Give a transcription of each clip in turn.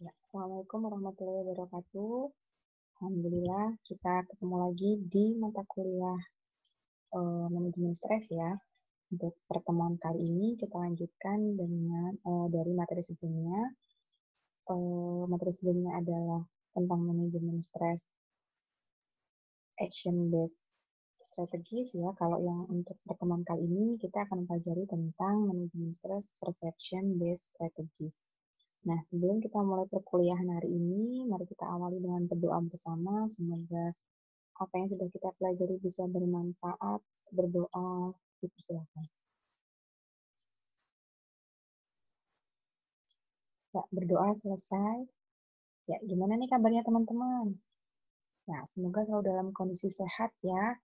Ya, Assalamualaikum warahmatullahi wabarakatuh. Alhamdulillah kita ketemu lagi di mata kuliah manajemen stres ya. Untuk pertemuan kali ini kita lanjutkan dengan dari materi sebelumnya. Materi sebelumnya adalah tentang manajemen stres action based strategies ya. Kalau yang untuk pertemuan kali ini kita akan mempelajari tentang manajemen stres perception based strategies. Nah, sebelum kita mulai perkuliahan hari ini, mari kita awali dengan berdoa bersama. Semoga apa yang sudah kita pelajari bisa bermanfaat. Berdoa, dipersilakan. Ya, berdoa selesai. Ya, gimana nih kabarnya teman-teman? Ya, semoga selalu dalam kondisi sehat ya.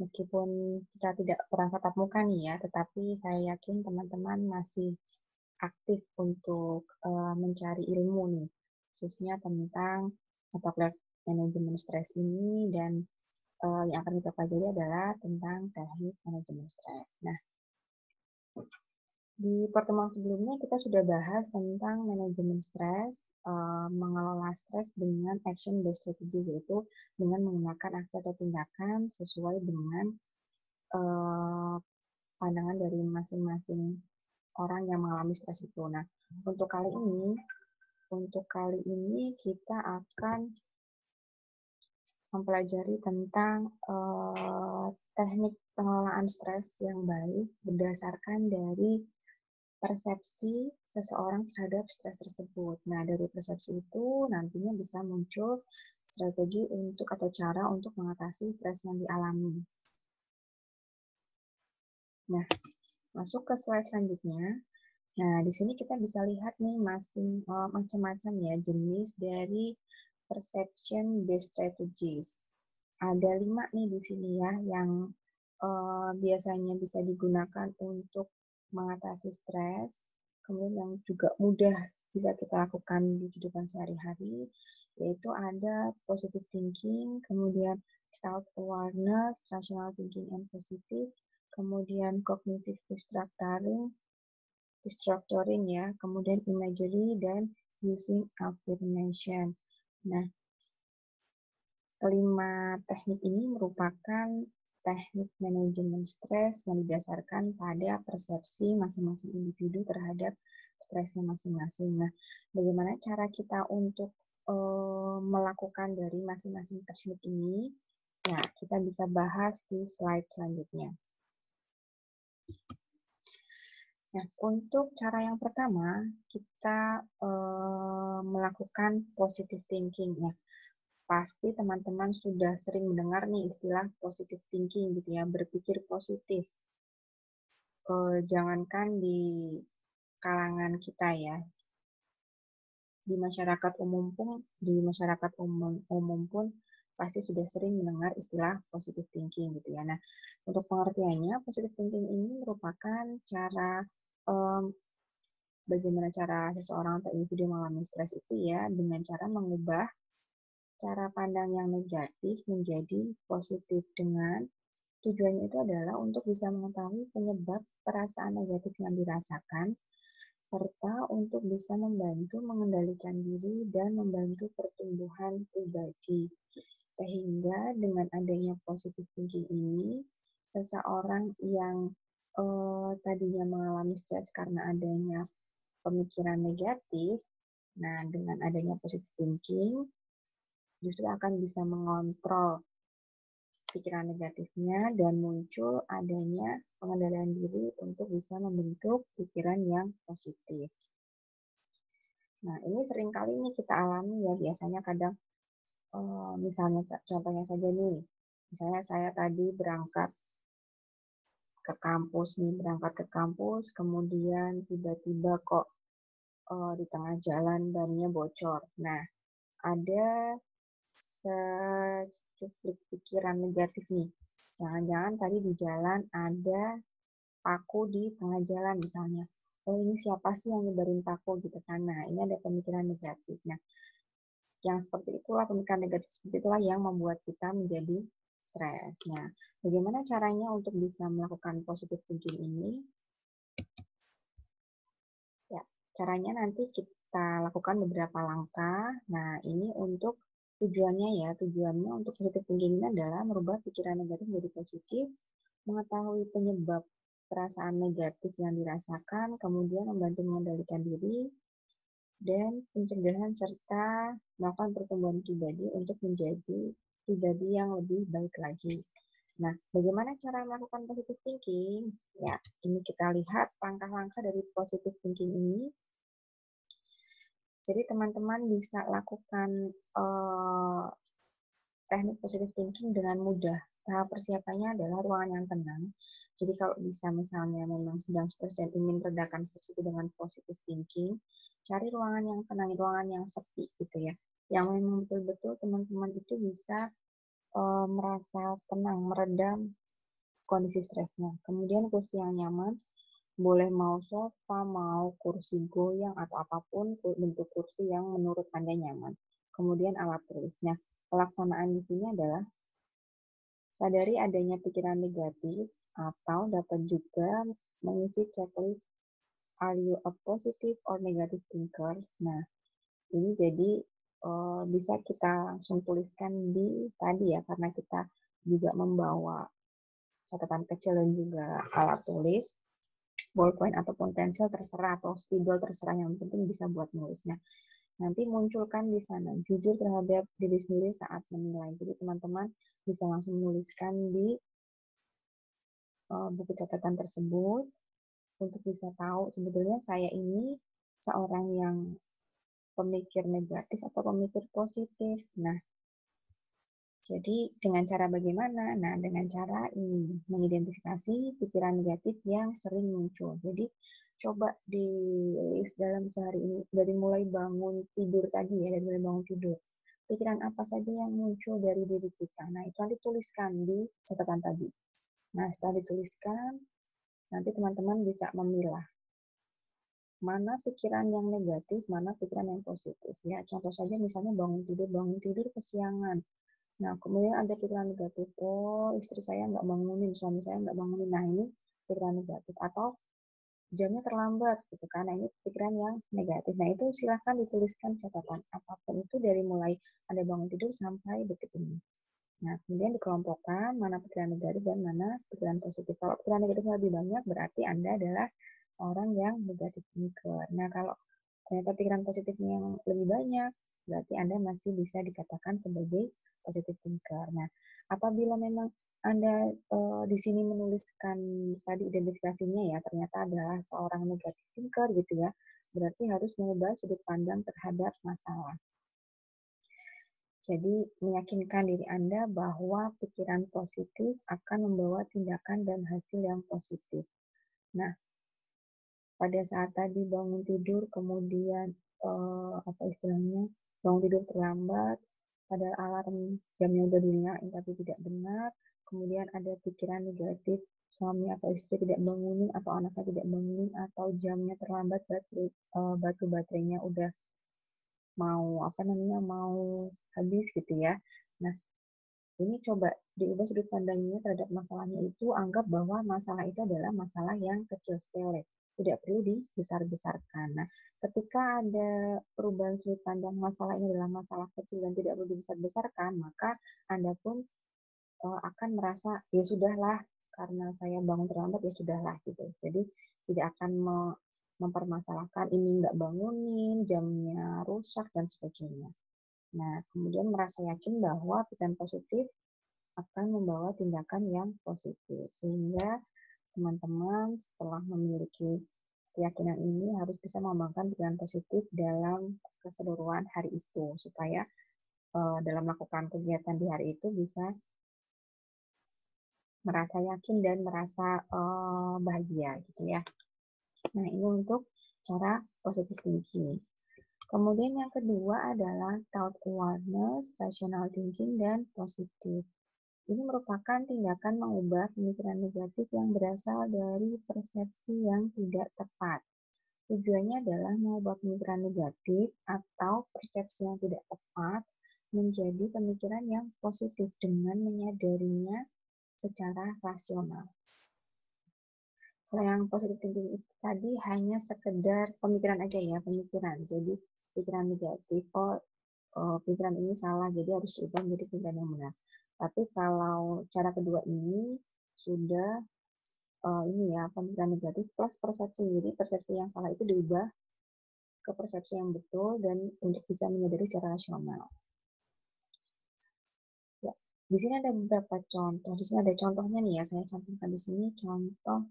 Meskipun kita tidak pernah tatap muka nih ya, tetapi saya yakin teman-teman masih aktif untuk mencari ilmu nih, khususnya tentang mata kuliah manajemen stres ini dan yang akan kita pelajari adalah tentang teknik manajemen stres. Nah, di pertemuan sebelumnya kita sudah bahas tentang manajemen stres, mengelola stres dengan action based strategies, yaitu dengan menggunakan aksi atau tindakan sesuai dengan pandangan dari masing-masing orang yang mengalami stres itu. Nah, untuk kali ini kita akan mempelajari tentang teknik pengelolaan stres yang baik berdasarkan dari persepsi seseorang terhadap stres tersebut. Nah, dari persepsi itu nantinya bisa muncul strategi untuk atau cara untuk mengatasi stres yang dialami. Nah, masuk ke slide selanjutnya. Nah, di sini kita bisa lihat nih macam-macam ya jenis dari perception based strategies. Ada 5 nih di sini ya yang biasanya bisa digunakan untuk mengatasi stres, kemudian yang juga mudah bisa kita lakukan di kehidupan sehari-hari, yaitu ada positive thinking, kemudian self awareness, rational thinking and positive, kemudian cognitive restructuring ya, kemudian imagery dan using affirmation. Nah, kelima teknik ini merupakan teknik manajemen stres yang didasarkan pada persepsi masing-masing individu terhadap stresnya masing-masing. Nah, bagaimana cara kita untuk melakukan dari masing-masing teknik ini? Nah, kita bisa bahas di slide selanjutnya. Nah, untuk cara yang pertama, kita melakukan positive thinking ya. Pasti teman-teman sudah sering mendengar nih istilah positive thinking gitu ya, berpikir positif. Jangankan di kalangan kita ya, di masyarakat umum pun pasti sudah sering mendengar istilah positive thinking gitu ya. Nah, untuk pengertiannya, positive thinking ini merupakan cara bagaimana cara seseorang atau individu mengalami stres itu ya, dengan cara mengubah cara pandang yang negatif menjadi positif, dengan tujuannya itu adalah untuk bisa mengetahui penyebab perasaan negatif yang dirasakan, serta untuk bisa membantu mengendalikan diri dan membantu pertumbuhan pribadi. Sehingga dengan adanya positive thinking ini, seseorang yang tadinya mengalami stres karena adanya pemikiran negatif, nah dengan adanya positive thinking, justru akan bisa mengontrol pikiran negatifnya dan muncul adanya pengendalian diri untuk bisa membentuk pikiran yang positif. Nah, ini seringkali nih kita alami ya, biasanya kadang misalnya contohnya saja nih, misalnya saya tadi berangkat ke kampus, kemudian tiba-tiba kok di tengah jalan bannya bocor. Nah, ada secuplik pikiran negatif nih. Jangan-jangan tadi di jalan ada paku di tengah jalan misalnya. Oh, ini siapa sih yang nyebarin paku gitu kan. Nah, ini ada pemikiran negatif. Nah, yang seperti itulah, pemikiran negatif seperti itulah yang membuat kita menjadi stres. Nah, bagaimana caranya untuk bisa melakukan positive thinking ini? Ya, Caranya nanti kita lakukan beberapa langkah. Nah, ini untuk tujuannya ya. Tujuannya untuk positive thinking ini adalah merubah pikiran negatif menjadi positif, mengetahui penyebab perasaan negatif yang dirasakan, kemudian membantu mengendalikan diri, dan pencegahan serta melakukan pertumbuhan pribadi untuk menjadi pribadi yang lebih baik lagi. Nah, bagaimana cara melakukan positive thinking? Ya, ini kita lihat langkah-langkah dari positive thinking ini. Jadi teman-teman bisa lakukan teknik positive thinking dengan mudah. Tahap persiapannya adalah ruangan yang tenang. Jadi kalau bisa misalnya memang sedang stres dan ingin redakan stres itu dengan positive thinking, cari ruangan yang tenang, ruangan yang sepi gitu ya. Yang memang betul-betul teman-teman itu bisa merasa tenang, meredam kondisi stresnya. Kemudian kursi yang nyaman, boleh mau sofa, mau kursi goyang, atau apapun bentuk kursi yang menurut Anda nyaman. Kemudian alat tulisnya. Pelaksanaan di sini adalah sadari adanya pikiran negatif atau dapat juga mengisi checklist are you a positive or negative thinker. Nah, ini jadi bisa kita langsung tuliskan di tadi ya, karena kita juga membawa catatan kecil dan juga alat tulis, ballpoint ataupun pensil terserah, atau spidol terserah, yang penting bisa buat nulisnya. Nanti munculkan di sana jujur terhadap diri sendiri saat menilai. Jadi teman-teman bisa langsung menuliskan di buku catatan tersebut untuk bisa tahu sebetulnya saya ini seorang yang pemikir negatif atau pemikir positif. Nah, jadi dengan cara bagaimana? Nah, dengan cara ini mengidentifikasi pikiran negatif yang sering muncul. Jadi coba di list dalam sehari ini dari mulai bangun tidur tadi ya, dari mulai bangun tidur. Pikiran apa saja yang muncul dari diri kita. Nah, itu nanti tuliskan di catatan tadi. Nah, setelah dituliskan, nanti teman-teman bisa memilah mana pikiran yang negatif, mana pikiran yang positif. Ya, contoh saja misalnya bangun tidur kesiangan. Nah, kemudian ada pikiran negatif, oh istri saya nggak bangunin, suami saya nggak bangunin. Nah, ini pikiran negatif. Atau jamnya terlambat, gitu kan. Nah, ini pikiran yang negatif. Nah, itu silahkan dituliskan catatan. Apapun itu dari mulai Anda bangun tidur sampai detik ini. Nah, kemudian dikelompokkan mana pikiran negatif dan mana pikiran positif. Kalau pikiran negatif lebih banyak, berarti Anda adalah orang yang negatif thinker. Nah, kalau ternyata pikiran positifnya yang lebih banyak, berarti Anda masih bisa dikatakan sebagai positive thinker. Nah, apabila memang Anda di sini menuliskan tadi identifikasinya ya, ternyata adalah seorang negative thinker gitu ya, berarti harus mengubah sudut pandang terhadap masalah. Jadi, meyakinkan diri Anda bahwa pikiran positif akan membawa tindakan dan hasil yang positif. Nah, pada saat tadi bangun tidur, kemudian apa istilahnya, bangun tidur terlambat, padahal alarm jamnya udah dinyalain tapi tidak benar, kemudian ada pikiran negatif, suami atau istri tidak bangunin, atau anaknya tidak bangunin, atau jamnya terlambat, batu baterainya udah mau habis gitu ya. Nah, ini coba diubah sudut pandangnya terhadap masalahnya itu, anggap bahwa masalah itu adalah masalah yang kecil sepele, tidak perlu dibesar-besarkan. Nah, ketika ada perubahan sudut pandang masalah ini adalah masalah kecil dan tidak perlu dibesar-besarkan, maka Anda pun akan merasa ya sudahlah, karena saya bangun terlambat ya sudahlah gitu. Jadi tidak akan mempermasalahkan ini nggak bangunin, jamnya rusak dan sebagainya. Nah, kemudian merasa yakin bahwa pikiran positif akan membawa tindakan yang positif. Sehingga teman-teman setelah memiliki keyakinan ini harus bisa mengembangkan pikiran positif dalam keseluruhan hari itu, supaya dalam melakukan kegiatan di hari itu bisa merasa yakin dan merasa bahagia gitu ya. Nah, ini untuk cara positive thinking. Kemudian yang kedua adalah thought awareness, rational thinking, dan positif. Ini merupakan tindakan mengubah pemikiran negatif yang berasal dari persepsi yang tidak tepat. Tujuannya adalah mengubah pemikiran negatif atau persepsi yang tidak tepat menjadi pemikiran yang positif dengan menyadarinya secara rasional. Kalau yang positive thinking itu tadi hanya sekedar pemikiran aja ya, pemikiran. Jadi pikiran negatif, pikiran ini salah, jadi harus diubah menjadi pikiran yang benar. Tapi kalau cara kedua ini sudah ini ya, pemikiran negatif plus persepsi. Jadi persepsi yang salah itu diubah ke persepsi yang betul dan untuk bisa menyadari secara rasional. Ya, di sini ada beberapa contoh. Di sini ada contohnya nih ya, saya sampaikan di sini contoh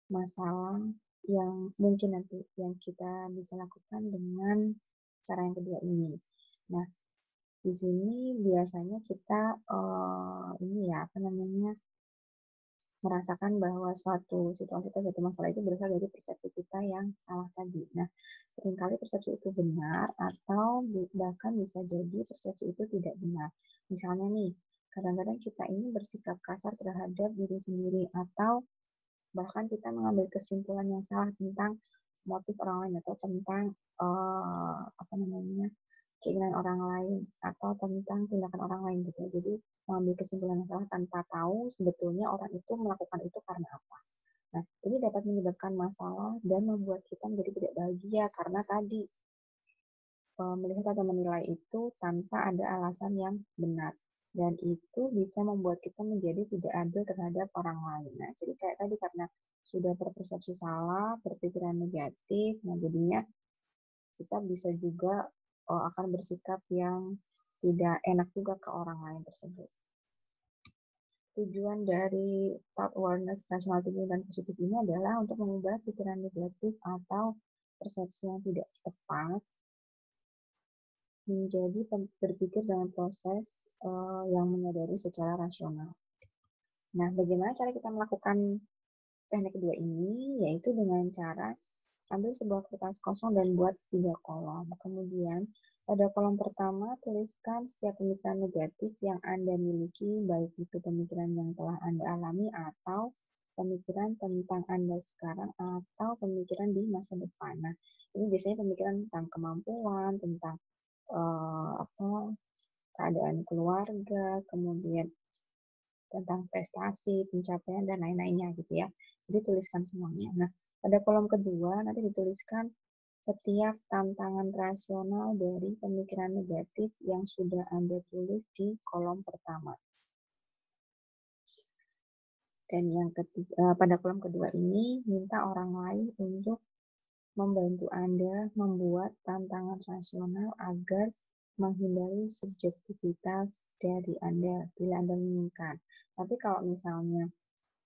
masalah yang mungkin nanti yang kita bisa lakukan dengan cara yang kedua ini. Nah, di sini biasanya kita ini ya apa namanya merasakan bahwa suatu situasi atau suatu masalah itu berasal dari persepsi kita yang salah tadi. Nah, seringkali persepsi itu benar atau bahkan bisa jadi persepsi itu tidak benar. Misalnya nih, kadang-kadang kita ini bersikap kasar terhadap diri sendiri atau bahkan kita mengambil kesimpulan yang salah tentang motif orang lain atau tentang apa namanya keinginan orang lain atau tentang tindakan orang lain gitu. Jadi mengambil kesimpulan yang salah tanpa tahu sebetulnya orang itu melakukan itu karena apa. Nah, ini dapat menyebabkan masalah dan membuat kita menjadi tidak bahagia karena tadi melihat atau menilai itu tanpa ada alasan yang benar. Dan itu bisa membuat kita menjadi tidak adil terhadap orang lain. Nah, jadi kayak tadi karena sudah berpersepsi salah, berpikiran negatif, nah jadinya kita bisa juga akan bersikap yang tidak enak juga ke orang lain tersebut. Tujuan dari self awareness, rational thinking, dan positif ini adalah untuk mengubah pikiran negatif atau persepsi yang tidak tepat menjadi berpikir dengan proses yang menyadari secara rasional. Nah, bagaimana cara kita melakukan teknik kedua ini? Yaitu dengan cara ambil sebuah kertas kosong dan buat 3 kolom. Kemudian, pada kolom pertama, tuliskan setiap pemikiran negatif yang Anda miliki, baik itu pemikiran yang telah Anda alami atau pemikiran tentang Anda sekarang atau pemikiran di masa depan. Nah, ini biasanya pemikiran tentang kemampuan, tentang keadaan keluarga, kemudian tentang prestasi, pencapaian, dan lain-lainnya gitu ya. Jadi tuliskan semuanya. Nah, pada kolom kedua nanti dituliskan setiap tantangan rasional dari pemikiran negatif yang sudah Anda tulis di kolom pertama. Dan yang ketiga, pada kolom kedua ini, minta orang lain untuk membantu Anda membuat tantangan rasional agar menghindari subjektivitas dari Anda bila Anda menginginkan. Tapi kalau misalnya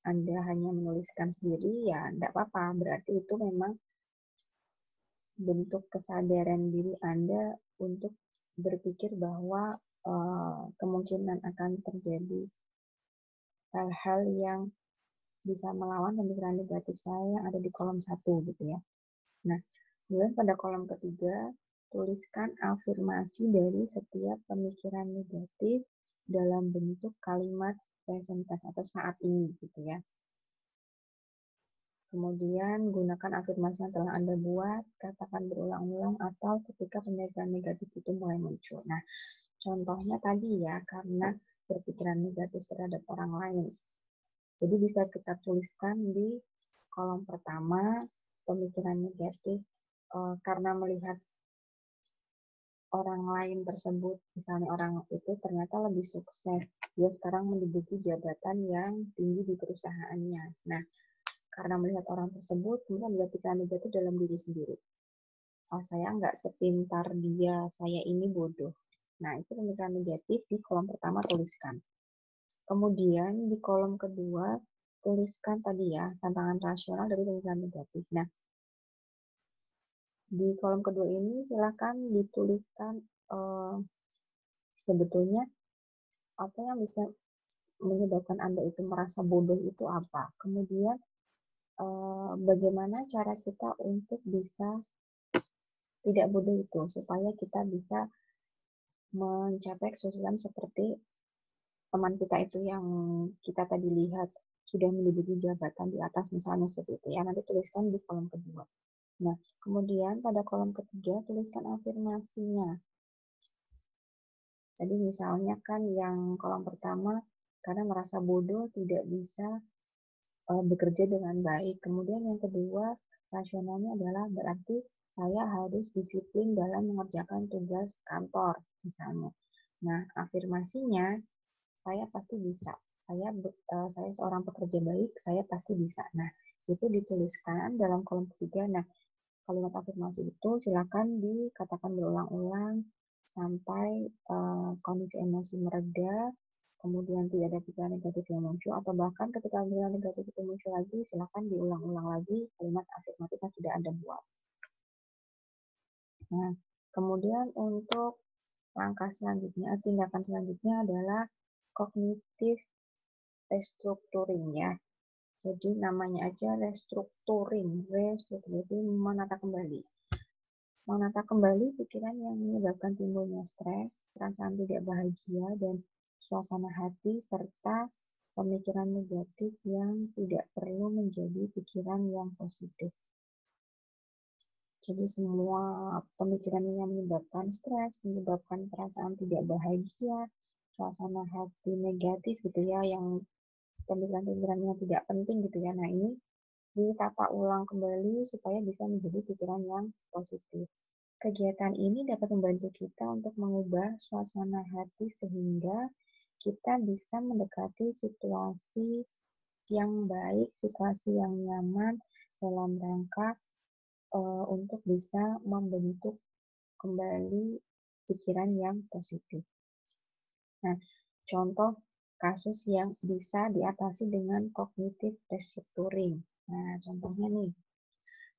Anda hanya menuliskan sendiri, ya tidak apa-apa. Berarti itu memang bentuk kesadaran diri Anda untuk berpikir bahwa kemungkinan akan terjadi hal-hal yang bisa melawan pemikiran negatif saya yang ada di kolom 1 gitu ya. Nah, kemudian pada kolom ketiga, tuliskan afirmasi dari setiap pemikiran negatif dalam bentuk kalimat present tense atau saat ini gitu ya. Kemudian gunakan afirmasi yang telah Anda buat, katakan berulang-ulang atau ketika pemikiran negatif itu mulai muncul. Nah, contohnya tadi ya, karena berpikiran negatif terhadap orang lain. Jadi bisa kita tuliskan di kolom pertama, pemikiran negatif karena melihat orang lain tersebut, misalnya orang itu ternyata lebih sukses, dia sekarang menduduki jabatan yang tinggi di perusahaannya. Nah, karena melihat orang tersebut, kemudian ada pikiran negatif dalam diri sendiri. Oh, saya nggak sepintar dia, saya ini bodoh. Nah, itu pemikiran negatif di kolom pertama tuliskan. Kemudian di kolom kedua, tuliskan tadi ya, tantangan rasional dari pemikiran negatif. Nah, di kolom kedua ini silakan dituliskan sebetulnya apa yang bisa menyebabkan Anda itu merasa bodoh itu apa. Kemudian bagaimana cara kita untuk bisa tidak bodoh itu, supaya kita bisa mencapai kesuksesan seperti teman kita itu yang kita tadi lihat sudah menduduki jabatan di atas misalnya seperti itu ya, nanti tuliskan di kolom kedua. Nah, kemudian pada kolom ketiga tuliskan afirmasinya. Jadi misalnya kan yang kolom pertama karena merasa bodoh tidak bisa bekerja dengan baik. Kemudian yang kedua, rasionalnya adalah berarti saya harus disiplin dalam mengerjakan tugas kantor, misalnya. Nah, afirmasinya, saya pasti bisa. Saya seorang pekerja baik, saya pasti bisa. Nah, itu dituliskan dalam kolom ketiga. Nah, kalimat afirmasi itu silakan dikatakan berulang-ulang sampai kondisi emosi mereda, kemudian tidak ada pikiran negatif yang muncul, atau bahkan ketika pikiran negatif itu muncul lagi, silakan diulang-ulang lagi kalimat afirmatif yang sudah Anda buat. Nah, kemudian untuk langkah selanjutnya, tindakan selanjutnya adalah cognitive restructuring ya. Jadi namanya aja restructuring itu menata kembali. Menata kembali pikiran yang menyebabkan timbulnya stres, perasaan tidak bahagia, dan suasana hati, serta pemikiran negatif yang tidak perlu menjadi pikiran yang positif. Jadi semua pemikiran yang menyebabkan stres, menyebabkan perasaan tidak bahagia, suasana hati negatif gitu ya, yang pemikiran-pemikiran yang tidak penting gitu ya. Nah, ini ditata ulang kembali supaya bisa menjadi pikiran yang positif. Kegiatan ini dapat membantu kita untuk mengubah suasana hati sehingga kita bisa mendekati situasi yang baik, situasi yang nyaman dalam rangka untuk bisa membentuk kembali pikiran yang positif. Nah, contoh kasus yang bisa diatasi dengan cognitive restructuring. Nah, contohnya nih,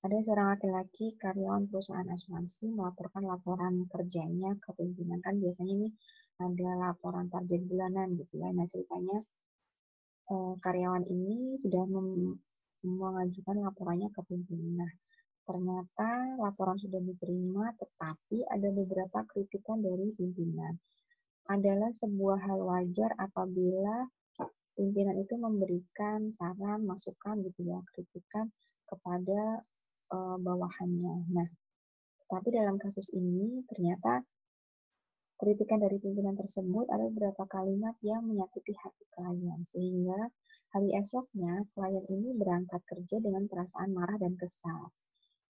ada seorang laki-laki karyawan perusahaan asuransi melaporkan laporan kerjanya ke pimpinan. Kan biasanya nih ada laporan target bulanan gitu ya. Nah, ceritanya karyawan ini sudah mengajukan laporannya ke pimpinan. Nah, ternyata laporan sudah diterima, tetapi ada beberapa kritikan dari pimpinan. Adalah sebuah hal wajar apabila pimpinan itu memberikan saran, masukan gitu ya, kritikan kepada bawahannya. Nah, tapi dalam kasus ini ternyata kritikan dari pimpinan tersebut ada beberapa kalimat yang menyakiti hati klien, sehingga hari esoknya klien ini berangkat kerja dengan perasaan marah dan kesal.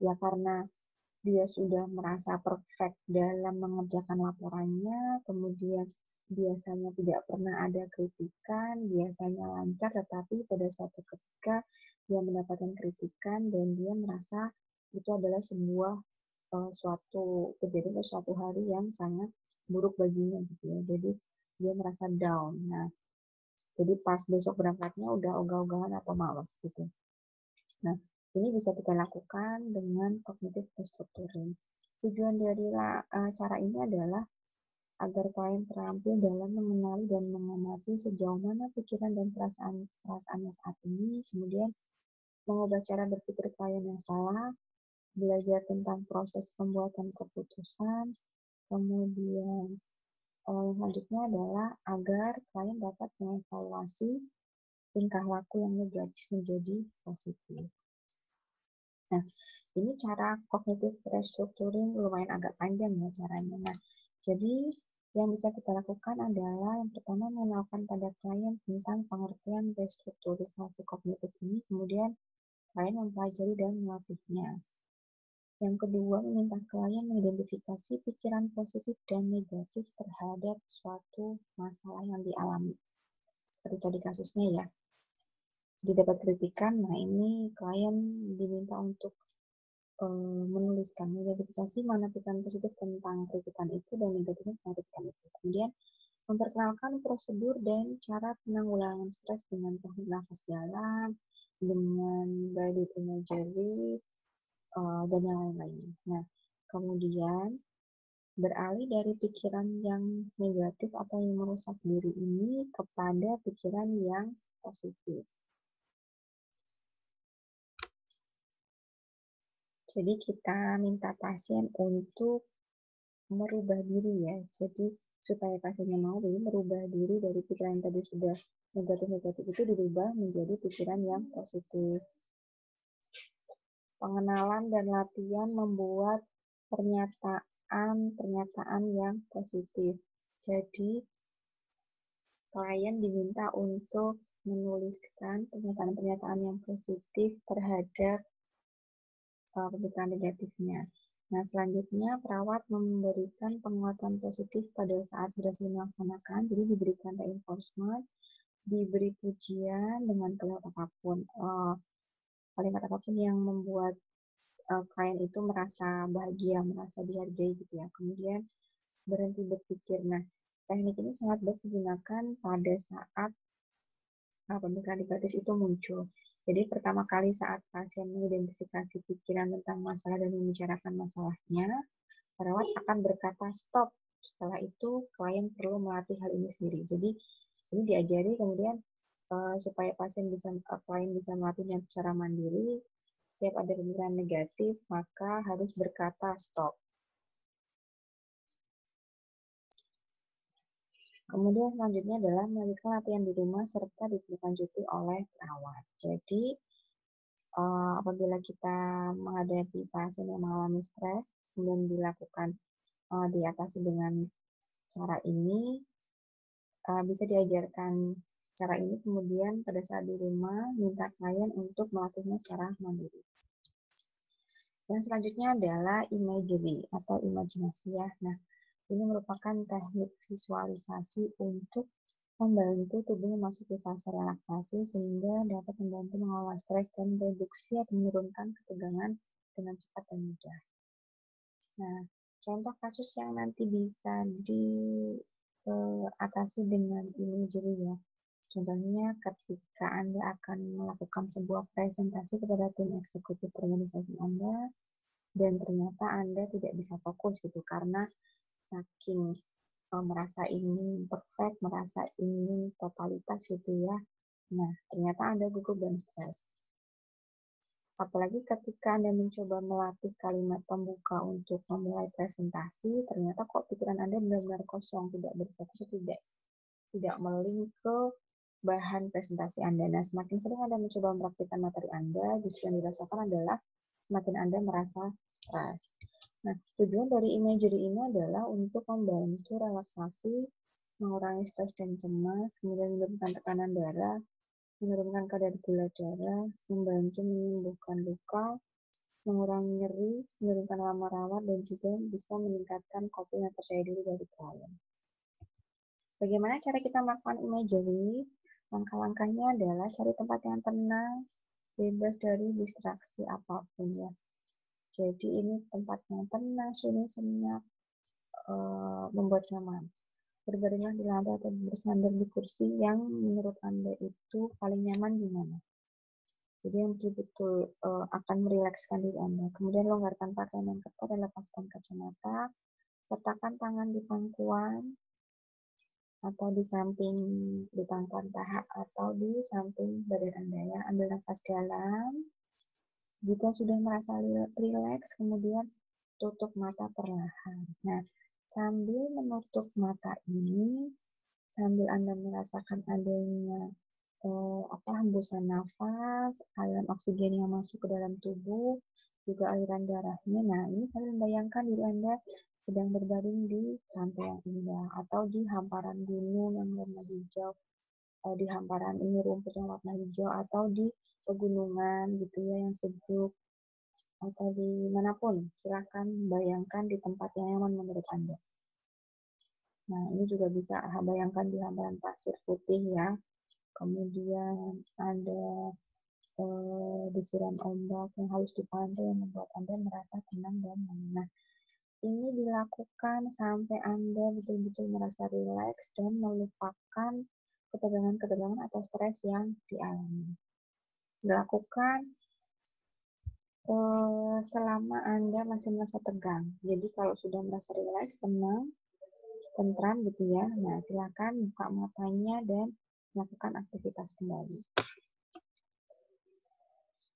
Ya karena dia sudah merasa perfect dalam mengerjakan laporannya, kemudian biasanya tidak pernah ada kritikan, biasanya lancar, tetapi pada suatu ketika dia mendapatkan kritikan dan dia merasa itu adalah sebuah suatu kejadian atau suatu hari yang sangat buruk baginya gitu ya. Jadi dia merasa down. Nah, jadi pas besok berangkatnya udah ogah-ogahan atau malas gitu. Nah, ini bisa kita lakukan dengan cognitive restructuring. Tujuan dari cara ini adalah agar klien terampil dalam mengenali dan mengamati sejauh mana pikiran dan perasaannya saat ini, kemudian mengubah cara berpikir klien yang salah, belajar tentang proses pembuatan keputusan, kemudian selanjutnya adalah agar klien dapat mengevaluasi tingkah laku yang negatif menjadi positif. Nah, ini cara cognitive restructuring lumayan agak panjang ya caranya. Nah, jadi yang bisa kita lakukan adalah yang pertama mengenalkan pada klien tentang pengertian restrukturisasi kognitif ini, kemudian klien mempelajari dan melatihnya. Yang kedua, meminta klien mengidentifikasi pikiran positif dan negatif terhadap suatu masalah yang dialami. Seperti tadi kasusnya ya. Jadi dapat kritikan, nah ini klien diminta untuk menuliskan, mengidentifikasi mana pikiran positif tentang kritikan itu dan negatifnya tentang kritikan itu. Kemudian memperkenalkan prosedur dan cara penanggulangan stres dengan teknik nafas dalam, dengan body imagery, dan yang lain-lain. Nah, kemudian beralih dari pikiran yang negatif atau yang merusak diri ini kepada pikiran yang positif. Jadi kita minta pasien untuk merubah diri ya. Jadi supaya pasiennya mau merubah diri dari pikiran yang tadi sudah negatif-negatif itu dirubah menjadi pikiran yang positif. Pengenalan dan latihan membuat pernyataan yang positif. Jadi klien diminta untuk menuliskan pernyataan-pernyataan yang positif terhadap pemikiran negatifnya. Nah, selanjutnya perawat memberikan penguatan positif pada saat berhasil melaksanakan, jadi diberikan reinforcement, diberi pujian dengan kalimat apapun, yang membuat klien itu merasa bahagia, merasa dihargai gitu ya. Kemudian berhenti berpikir. Nah, teknik ini sangat baik digunakan pada saat pemikiran negatif itu muncul. Jadi pertama kali saat pasien mengidentifikasi pikiran tentang masalah dan membicarakan masalahnya, perawat akan berkata stop. Setelah itu klien perlu melatih hal ini sendiri. Jadi ini diajari kemudian supaya klien bisa melatihnya secara mandiri. Setiap ada pemikiran negatif, maka harus berkata stop. Kemudian selanjutnya adalah melanjutkan latihan di rumah serta ditindaklanjuti oleh perawat. Jadi apabila kita menghadapi pasien yang mengalami stres, kemudian diatasi dengan cara ini, bisa diajarkan cara ini kemudian pada saat di rumah minta klien untuk melatihnya secara mandiri. Yang selanjutnya adalah imagery atau imajinasi ya. Nah, ini merupakan teknik visualisasi untuk membantu tubuh memasuki fase relaksasi sehingga dapat membantu mengelola stres dan reduksi atau menurunkan ketegangan dengan cepat dan mudah. Nah, contoh kasus yang nanti bisa diatasi dengan imagery ya. Contohnya ketika Anda akan melakukan sebuah presentasi kepada tim eksekutif organisasi Anda dan ternyata Anda tidak bisa fokus gitu karena saking merasa ingin perfect, merasa ingin totalitas gitu ya. Nah, ternyata Anda gugup dan stres. Apalagi ketika Anda mencoba melatih kalimat pembuka untuk memulai presentasi, ternyata kok pikiran Anda benar-benar kosong, tidak berfokus, tidak melink ke bahan presentasi Anda. Nah, semakin sering Anda mencoba mempraktikkan materi Anda, justru yang dirasakan adalah semakin Anda merasa stres. Nah, tujuan dari imagery ini adalah untuk membantu relaksasi, mengurangi stres dan cemas, kemudian menurunkan tekanan darah, menurunkan kadar gula darah, membantu menyembuhkan luka, mengurangi nyeri, menurunkan lama rawat, dan juga bisa meningkatkan coping dan percaya diri dari klien. Bagaimana cara kita melakukan imagery? Langkah-langkahnya adalah cari tempat yang tenang, bebas dari distraksi apapun ya. Jadi ini tempat yang tenang, sunyi, senyap, membuat nyaman. Berbaringlah di lantai atau bersandar di kursi yang menurut Anda itu paling nyaman di mana. Jadi yang betul-betul akan merilekskan diri Anda. Kemudian longgarkan pakaian yang ketat dan lepaskan kacamata. Letakkan tangan di pangkuan atau di pangkuan paha atau di samping badan Anda ya. Ambil nafas dalam. Jika sudah merasa rileks, kemudian tutup mata perlahan. Nah, sambil menutup mata ini, sambil Anda merasakan adanya hembusan nafas, aliran oksigen yang masuk ke dalam tubuh, juga aliran darahnya. Nah, ini sambil membayangkan diri Anda sedang berbaring di pantai yang indah atau di hamparan gunung yang warna hijau, di hamparan ini rumput yang warna hijau atau di pegunungan gitu ya yang sejuk atau dimanapun. Silakan bayangkan di tempat yang nyaman menurut Anda. Nah, ini juga bisa bayangkan di hamparan pasir putih ya. Kemudian ada desiran ombak yang halus di pantai yang membuat Anda merasa tenang dan nyaman. Nah, ini dilakukan sampai Anda betul-betul merasa rileks dan melupakan ketegangan-ketegangan atau stres yang dialami. Dilakukan selama Anda masih merasa tegang. Jadi kalau sudah merasa rileks, tenang, tentram gitu ya. Nah, silakan buka matanya dan melakukan aktivitas kembali.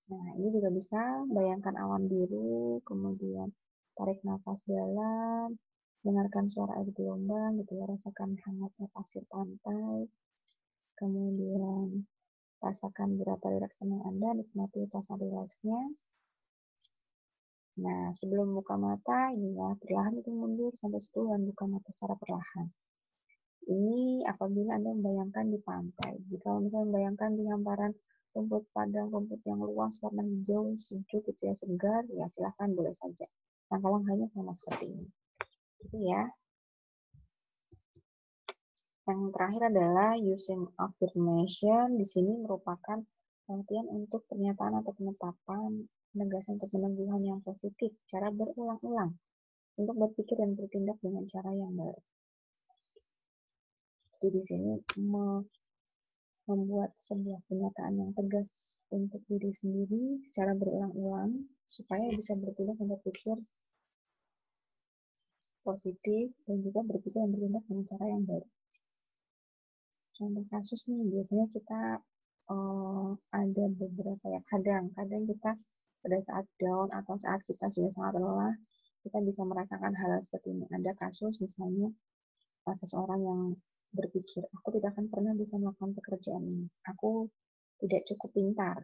Nah, ini juga bisa bayangkan awan biru, kemudian tarik nafas dalam, dengarkan suara air gelombang gitu ya, rasakan hangatnya pasir pantai, kemudian rasakan berapa rileks tenang Anda, nikmati rasa rileksnya. Nah, sebelum buka mata, ini ya, perlahan itu mundur sampai 10 dan buka mata secara perlahan. Ini apabila Anda membayangkan di pantai. Jika misalnya membayangkan di hamparan rumput padang, rumput yang luas, warna hijau, sejuk, gitu ya, segar, ya silahkan boleh saja. Langkah-langkahnya sama seperti ini. Gitu ya. Yang terakhir adalah using affirmation. Di sini merupakan pengertian untuk pernyataan atau penetapan, penegasan atau peneguhan yang positif secara berulang-ulang untuk berpikir dan bertindak dengan cara yang baik. Jadi di sini membuat sebuah pernyataan yang tegas untuk diri sendiri secara berulang-ulang supaya bisa bertindak dan berpikir positif dan juga berpikir dan bertindak dengan cara yang baik. Contoh kasus nih, biasanya kita ada beberapa ya, kadang kita pada saat down atau saat kita sudah sangat lelah, kita bisa merasakan hal seperti ini. Ada kasus misalnya seseorang yang berpikir, aku tidak akan pernah bisa melakukan pekerjaan ini, aku tidak cukup pintar.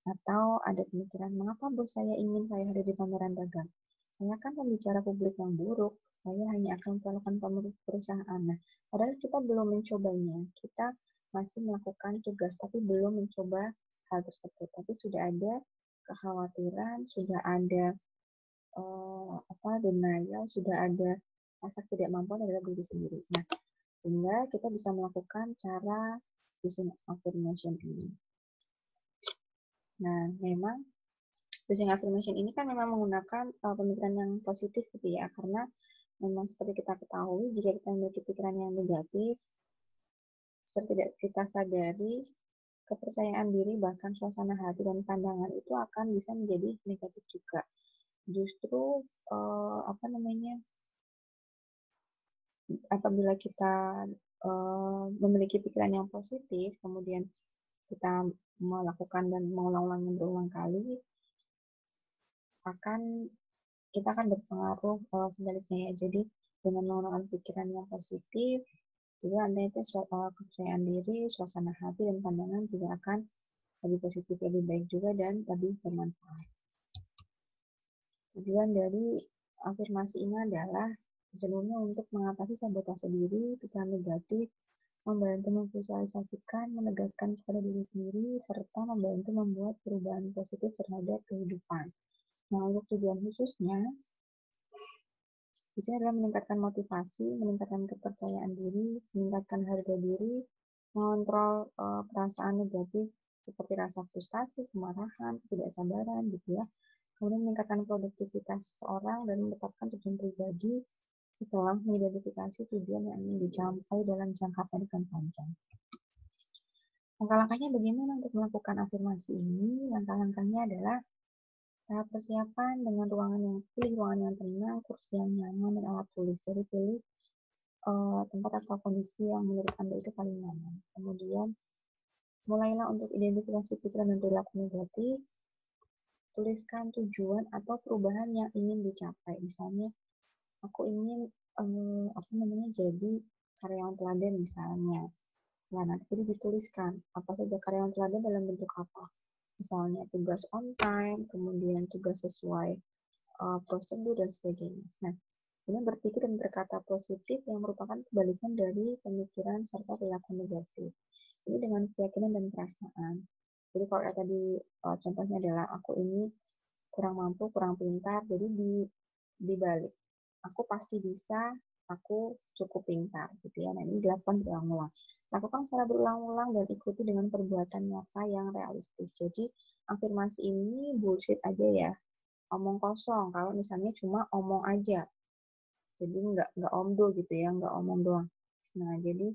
Atau ada pemikiran, mengapa bos saya ingin saya hadir di pameran dagang? Saya kan pembicara publik yang buruk, saya hanya akan melakukan perusahaan. Nah, padahal kita belum mencobanya, kita masih melakukan tugas, tapi belum mencoba hal tersebut. Tapi sudah ada kekhawatiran, sudah ada denial, sudah ada rasa tidak mampu adalah diri sendiri. Nah, sehingga kita bisa melakukan cara using affirmation ini. Nah, memang using affirmation ini kan memang menggunakan pemikiran yang positif gitu ya, karena memang seperti kita ketahui, jika kita memiliki pikiran yang negatif, tidak kita sadari, kepercayaan diri, bahkan suasana hati dan pandangan itu akan bisa menjadi negatif juga. Justru apabila kita memiliki pikiran yang positif, kemudian kita melakukan dan mengulang-ulangnya berulang kali, kita akan berpengaruh sebaliknya ya. Jadi dengan menggunakan pikiran yang positif, juga Anda itu kepercayaan diri, suasana hati, dan pandangan juga akan lebih positif, lebih baik juga, dan lebih bermanfaat. Tujuan dari afirmasi ini adalah tujuannya untuk mengatasi sabotase diri, pikiran negatif, membantu memvisualisasikan, menegaskan kepada diri sendiri, serta membantu membuat perubahan positif terhadap kehidupan. Nah, untuk tujuan khususnya, di sini adalah meningkatkan motivasi, meningkatkan kepercayaan diri, meningkatkan harga diri, mengontrol perasaan negatif seperti rasa frustasi, kemarahan, ketidaksabaran, gitu ya. Kemudian meningkatkan produktivitas seseorang dan menetapkan tujuan pribadi setelah mengidentifikasi tujuan yang ingin dicapai dalam jangka pendek dan panjang. Langkah-langkahnya bagaimana untuk melakukan afirmasi ini? Langkah-langkahnya adalah tahap persiapan dengan ruangan yang tenang, kursi yang nyaman, dan alat tulis. Jadi pilih tempat atau kondisi yang menurut Anda itu paling nyaman. Kemudian mulailah untuk identifikasi pikiran dan perilaku negatif. Tuliskan tujuan atau perubahan yang ingin dicapai. Misalnya, aku ingin jadi karyawan teladan misalnya. Nah, nanti jadi dituliskan apa saja karyawan teladan dalam bentuk apa. Misalnya tugas on time, kemudian tugas sesuai prosedur dan sebagainya. Nah, ini berpikir dan berkata positif yang merupakan kebalikan dari pemikiran serta perilaku negatif. Ini dengan keyakinan dan perasaan. Jadi kalau tadi contohnya adalah aku ini kurang mampu, kurang pintar, jadi dibalik. Aku pasti bisa, aku cukup pintar, gitu ya. Nah, ini dilakukan berulang-ulang. Lakukan secara berulang-ulang dan ikuti dengan perbuatan nyata yang realistis. Jadi, afirmasi ini bullshit aja ya. Omong kosong, kalau misalnya cuma omong aja. Jadi, nggak omdo gitu ya, nggak omong doang. Nah, jadi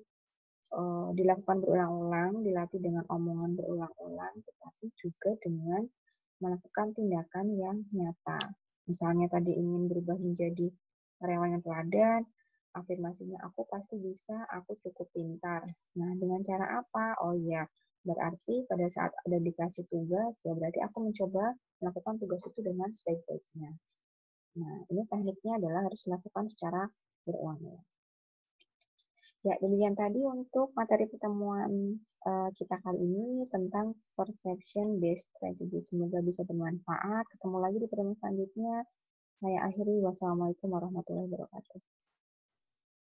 dilakukan berulang-ulang, dilatih dengan omongan berulang-ulang, tetapi juga dengan melakukan tindakan yang nyata. Misalnya tadi ingin berubah menjadi karyawan yang teladan, afirmasinya aku pasti bisa, aku cukup pintar. Nah, dengan cara apa? Oh iya, berarti pada saat ada dikasih tugas, ya berarti aku mencoba melakukan tugas itu dengan sebaik-baiknya. Nah, ini tekniknya adalah harus dilakukan secara berulang-ulang. Ya, demikian tadi untuk materi pertemuan kita kali ini tentang perception based strategy. Semoga bisa bermanfaat. Ketemu lagi di pertemuan selanjutnya. Saya akhiri. Wassalamualaikum warahmatullahi wabarakatuh.